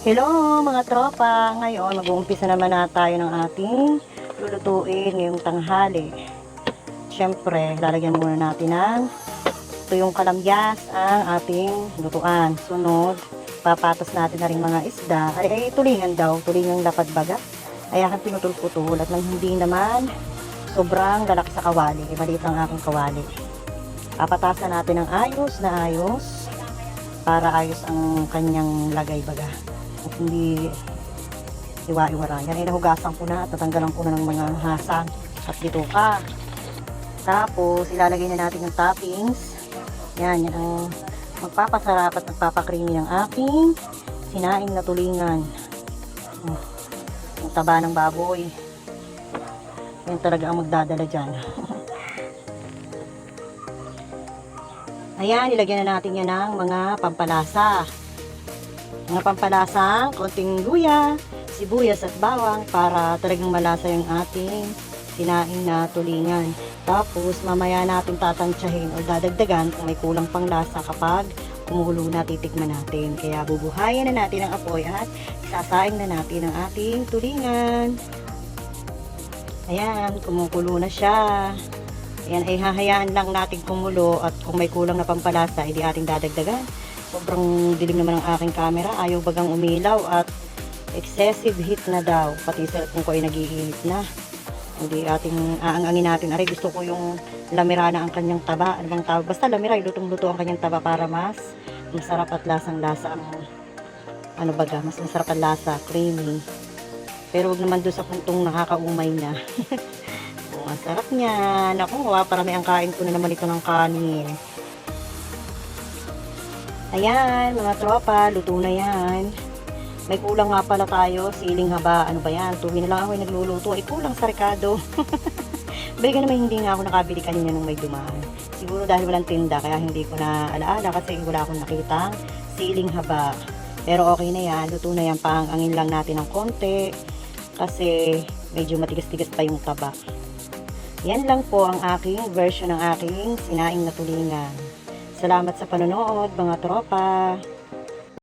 Hello mga tropa! Ngayon mag-uumpisa naman na tayo ng ating lulutuin ngayong tanghali. Siyempre, lalagyan muna natin ng tuyong kalamyas ang ating lutuan. Sunod, papatas natin na rin mga isda. Ay tulingan daw, tulingang lapad baga. Ay aking pinutol-putol at nang hindi naman sobrang lalaki sa kawali. Maliit ang aking kawali. Papatasan natin ng ayos na ayos para ayos ang kanyang lagay baga. At hindi iwa-iwara. Yan ay nahugasan ko na at natanggalan ko na ng mga hasang at bituka. Tapos ilalagay na natin yung toppings. Yan ang magpapasarap at magpapakrimi ng aking sinaing na tulingan. Yung taba ng baboy. Yan talaga ang magdadala dyan. Ayan, ilagyan na natin yan ng mga pampalasa. Mga pampalasang konting luya, sibuyas at bawang para talagang malasa yung ating sinaing na tulingan. Tapos mamaya natin tatansyahin o dadagdagan kung may kulang pang lasa kapag kumukulo na, titikman natin. Kaya bubuhayin na natin ang apoy at isasaing na natin ang ating tulingan. Ayan, kumukulo na siya. Ayan, ay hahayaan lang natin kumulo at kung may kulang na pampalasa, hindi ating dadagdagan. Sobrang dilim naman ang aking camera. Ayaw bagang umilaw at excessive heat na daw. Pati cellphone ko ay nag-iinit na. Hindi ating aangangin natin. Aray, gusto ko yung lamira na ang kanyang taba. Ano bang tawag? Basta lamira, lutong-luto ang kanyang taba para mas masarap at lasang-lasa ang ano baga, mas masarap ang lasa, creamy. Pero wag naman doon sa puntong nakakaumay na. Masarap niya. Naku, parami ang kain ko na naman ito ng kanin. Ayan, mga tropa, luto na yan. May kulang nga pala tayo, siling haba. Ano ba yan? Tuwi na lang ako nagluluto. Ay, kulang sa rekado. Balikan naman hindi nga ako nakabili kanina nung may dumaan. Siguro dahil walang tinda, kaya hindi ko na alaala kasi wala akong nakitang siling haba. Pero okay na yan, luto na yan. Paangangin lang natin ng konti kasi medyo matigas-tigas pa yung taba. Yan lang po ang aking version ng aking sinaing na tulingan. Salamat sa panonood mga tropa.